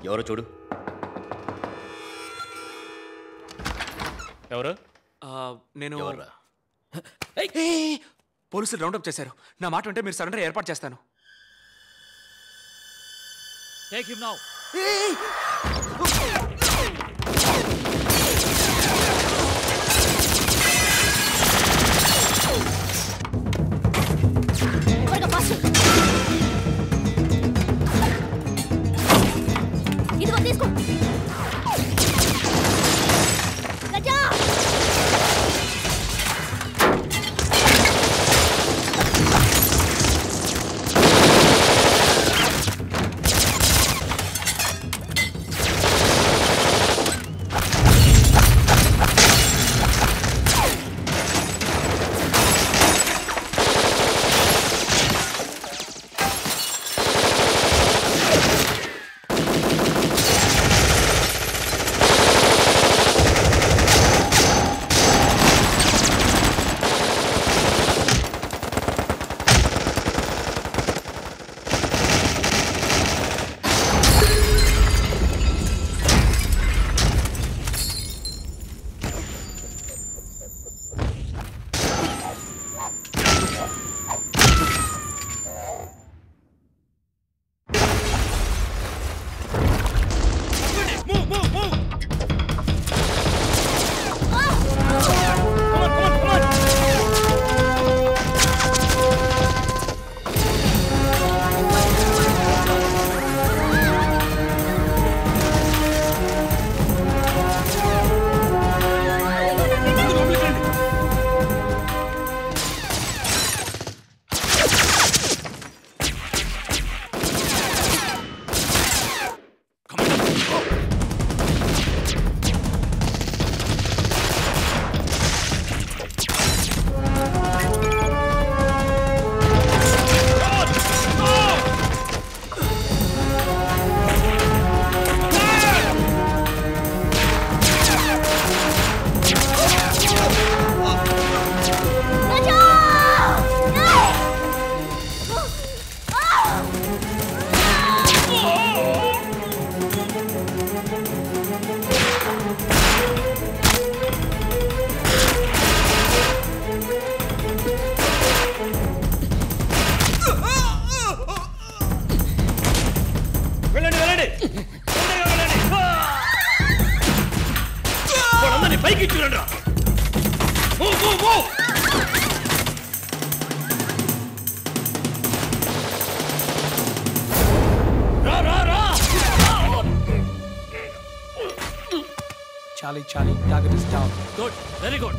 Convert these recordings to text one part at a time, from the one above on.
ఎవరో చూడు. ఎవరు? నేను పోలీసులు రౌండప్ చేశారు. నా మాట అంటే మీరు సరెండర్ ఏర్పాటు చేస్తాను. Take him now. ఇదిగో తీసుకో. Gaza Charlie, target is down. Good, very good.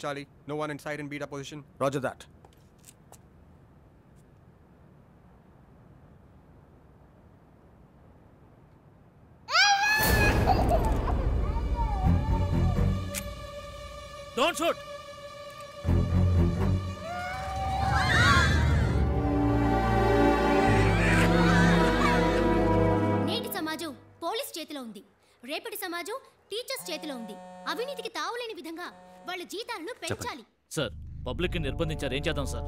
Charlie, no one inside in beta position. Roger that. Don't shoot. నేటి సమాజం పోలీస్ చేతిలో ఉంది. రేపటి సమాజం టీచర్స్ చేతిలో ఉంది. అవినీతికి తావులేని విధంగా వాళ్ళ జీతాలను పెంచాలి. సార్, పబ్లిక్ ని నిర్బంధించారు, ఏం చేద్దాం సార్?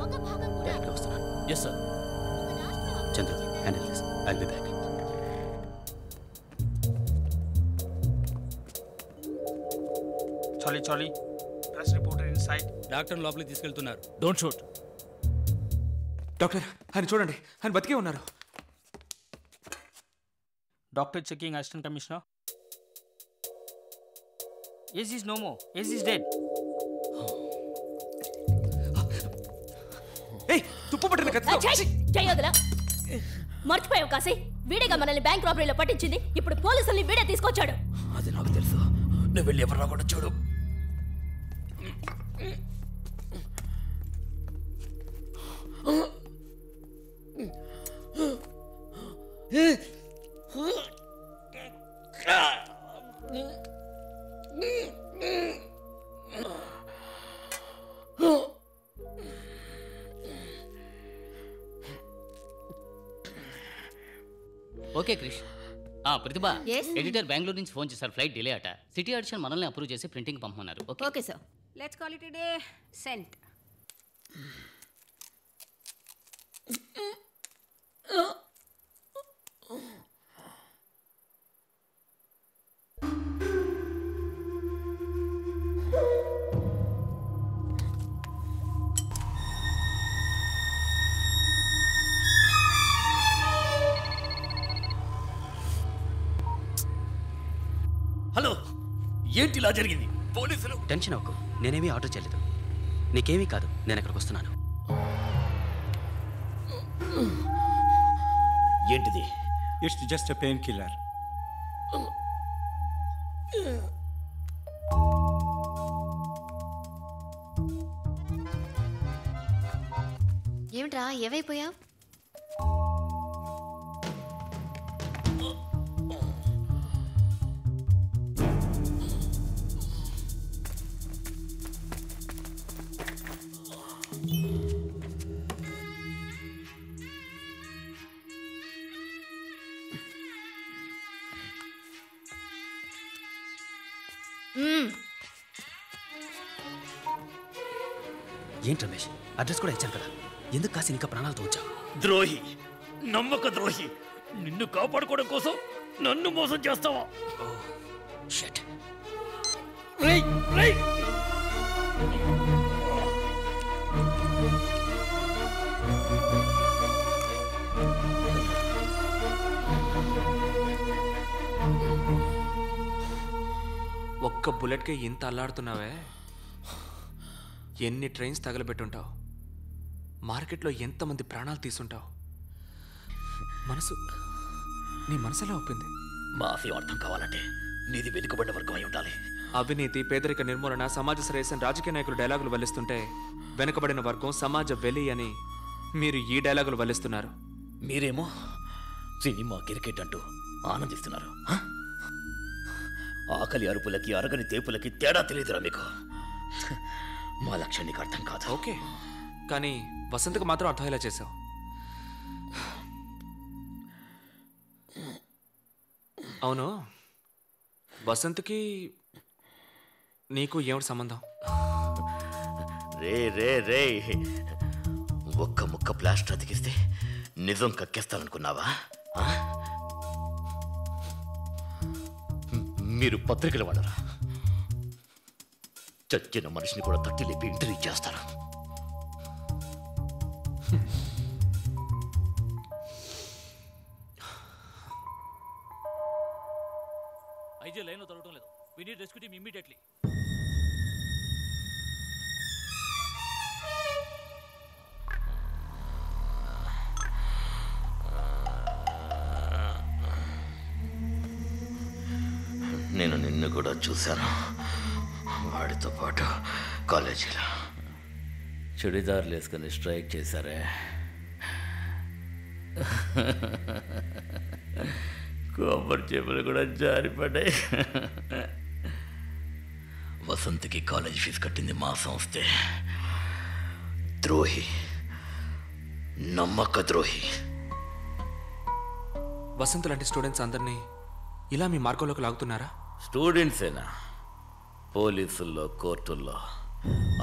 ఒక భాగం కూడా yes sir. Chandra, handle this. I'll be back. Charlie, press reporter inside. Doctor లోపలికి తీసుకెళ్తున్నారు. Don't shoot. డాక్టర్, ఆయన చూడండి, ఆయన బతికే ఉన్నారు. Doctor checking, Assistant Commissioner. Yes, he's no more. Yes, he's dead. ఏయ్, తుప్పు పట్టిన కత్తితో. చేయొదలా. మర్చిపోయావు కాసి. వీడేగా మనల్ని బ్యాంక్ రాబరీలో పట్టించింది. ఇప్పుడు పోలీసుల్ని వీడే తీసుకొచ్చాడు. అది నాకు తెలుసు. నువ్వు వెళ్ళి ఎవరు రాకుండా చూడు. ఓకే క్రిష్. ప్రతిభ, ఎడిటర్ బెంగళూరు నుంచి ఫోన్ చేశారు, ఫ్లైట్ డిలే అట. సిటీ ఆడిషన్ మనల్ని అప్రూవ్ చేసి ప్రింటింగ్ పంపమన్నారు. Okay sir. Let's call it a day. సెంట్. హలో, ఏంటి ఇలా జరిగింది? పోలీసులు. టెన్షన్ అవ్వకు, నేనేమీ ఆర్డర్ చేయలేదు. నీకేమీ కాదు, నేను ఇక్కడికి వస్తున్నాను. ఏంటిది? It's just a pain killer. ఏమిట్రా, ఏమైపోయావు? ఏంటి రమేష్, అడ్రస్ కూడా ఇచ్చాను కదా, ఎందుకు కాసి ఇంకా ప్రాణాలతో వచ్చావు? ద్రోహి, నమ్మక ద్రోహి. నిన్ను కాపాడుకోవడం కోసం నన్ను మోసం చేస్తావా? షిట్. రేయ్ రేయ్, ఒక్క బుల్లెట్కే ఇంత అల్లాడుతున్నావే? ఎన్ని ట్రైన్స్ తగలబెట్టుంటావు, మార్కెట్లో ఎంతమంది ప్రాణాలు తీసుంటావు. నీ మనసులో ఒప్పింది. మాఫియా అర్థం కావాలంటే నీది వెనుకబడిన వర్గం అయి ఉండాలి. అవినీతి, పేదరిక నిర్మూలన, సమాజ శ్రేయస్సు రాజకీయ నాయకులు డైలాగులు వల్లిస్తుంటే వెనుకబడిన వర్గం, సమాజ వెలి అని మీరు ఈ డైలాగులు వల్లిస్తున్నారు. మీరేమో సినిమా, క్రికెట్ అంటూ ఆనందిస్తున్నారు. ఆకలి అరుపులకి, అరగని తేపులకి తేడా తెలియదురా మీకు. మా లక్ష్యం నీకు అర్థం కాదు. ఓకే, కానీ వసంత్కి మాత్రం అర్థమయ్యేలా చేసావు. అవును, వసంత్కి నీకు ఏమిటి సంబంధం? రే రే రే, ఒక్క ముక్క ప్లాస్టర్ అతికిస్తే నిజం కక్కేస్తాననుకున్నావా? మీరు పత్రికల వాళ్ళరా? చచ్చిన మనిషిని కూడా తట్టి లేపి ఇంటర్వ్యూ చేస్తారు. ఐజీ లైన్లో దొరకడం లేదు. We need rescue team immediately. నేను నిన్ను కూడా చూశాను, వాడితో పాటు కాలేజీలో చుడిదార్లు వేసుకొని స్ట్రైక్ చేశారే. కొబ్బరి చెప్పులు కూడా జారిపడ్డాయి. వసంత్కి కాలేజ్ ఫీజు కట్టింది మా సంస్థే. ద్రోహి, నమ్మక ద్రోహి. వసంత్ లాంటి స్టూడెంట్స్ అందరినీ ఇలా మీ మార్గంలోకి లాగుతున్నారా? స్టూడెంట్సేనా? పోలీసుల్లో, కోర్టుల్లో,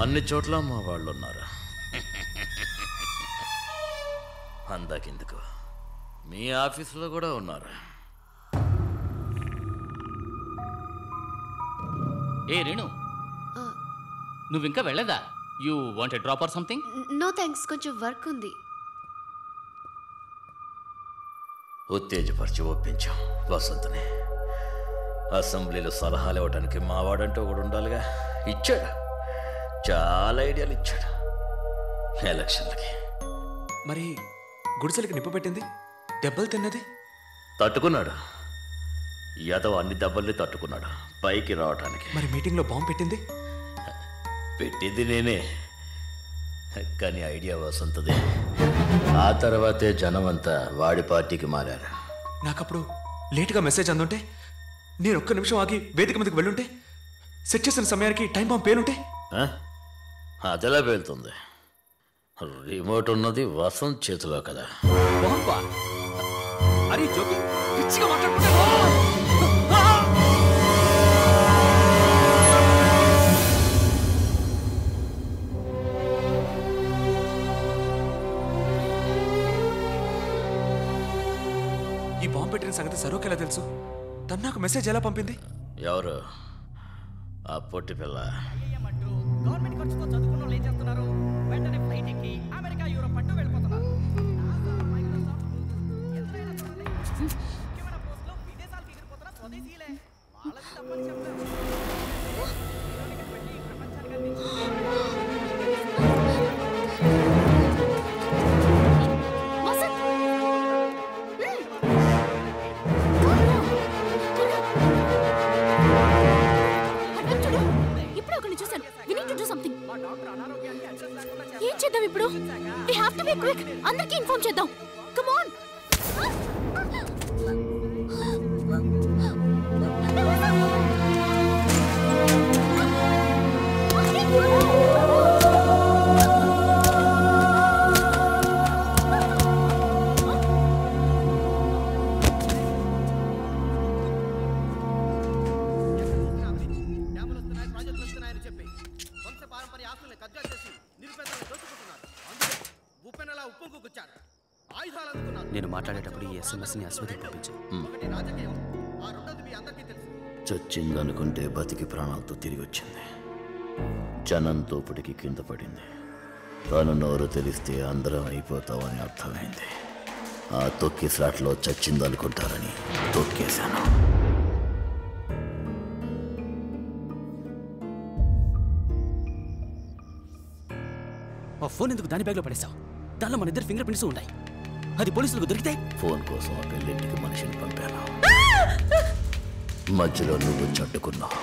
అన్ని చోట్ల మా వాళ్ళు ఉన్నారు. అందాకెందుకు, మీ ఆఫీసులో కూడా ఉన్నారు. ఏ రేణు, నువ్వు ఇంకా వెళ్ళదా? You want a drop or something? No thanks, కొంచెం వర్క్ ఉంది. ఉత్తేజపరిచి ఒప్పించాం వసంత్ని. అసెంబ్లీలో సలహాలు ఇవ్వడానికి మావాడంటూ ఒకడు ఉండాలిగా. ఇచ్చాడు, చాలా ఐడియాలు ఇచ్చాడు ఎలక్షన్లకి. మరి గుడిసెలకి నిప్పు పెట్టింది, దెబ్బలు తిన్నది? తట్టుకున్నాడు. యాదవ్ అన్ని దెబ్బల్ని తట్టుకున్నాడు పైకి రావడానికి. మరి మీటింగ్లో బాంబు పెట్టింది? పెట్టింది నేనే, కానీ ఐడియా వసంతది. ఆ తర్వాతే జనం అంతా వాడి పార్టీకి మారారు. నాకప్పుడు లేటుగా మెసేజ్ అందుంటే, నేను ఒక్క నిమిషం ఆగి వేదిక మీదకి వెళ్ళుంటే, సెట్ చేసిన సమయానికి టైం బాంబ్ పేలుంటే. అదెలా పేలుతుంది? రిమోట్ ఉన్నది వసంత్ చేతిలో కదా. అరే జోకి పిచ్చిగా మాట్లాడుకుంటా. ఈ బాంబు పెట్టిన సంగతి సరోకి ఎలా తెలుసు? తను నాకు మెసేజ్ ఎలా పంపింది? ఎవరు? ఆ పొట్టి పిల్ల. గవర్నమెంట్ ఖర్చుతో చదువుకున్న వాళ్ళు ఏం చేస్తున్నారు? వెంటనే ఫ్లైట్ ఎక్కి అమెరికా, యూరోప్ అంటూ వెళ్ళిపోతున్నారు. ముఖ్యమైన పోస్టులో విదేశాలకు ఎగిరిపోతున్న స్వదేశీయులే. వాళ్ళది తప్పని చెప్తారు. ప్రపంచానికి ఏం చేద్దాం ఇప్పుడు? We have to be quick. అందరికీ ఇన్ఫార్మ్ చేద్దాం. Come on. నేను మాట్లాడేటప్పుడు ఈ ఎస్ఎంఎస్ని అశ్వతి పంపించు. చచ్చిందనుకుంటే బతికి ప్రాణాలతో తిరిగి వచ్చింది. జనం తోపుడికి కింద పడింది. తను నోరు తెలిస్తే అందరం అయిపోతామని అర్థమైంది. ఆ తొక్కి స్లాట్లో చచ్చిందనుకుంటారని తొక్కేశాను. ఆ ఫోన్ ఎందుకు దాని బ్యాగ్లో పడేశావు? దానిలో మన ఇద్దరు ఫింగర్ ప్రింట్స్ ఉంటాయి. అది పోలీసులకు దొరికితే? ఫోన్ కోసం ఆ పెళ్ళింటికి మనిషిని పంపాను. మధ్యలో నువ్వు చట్టుకున్నావు.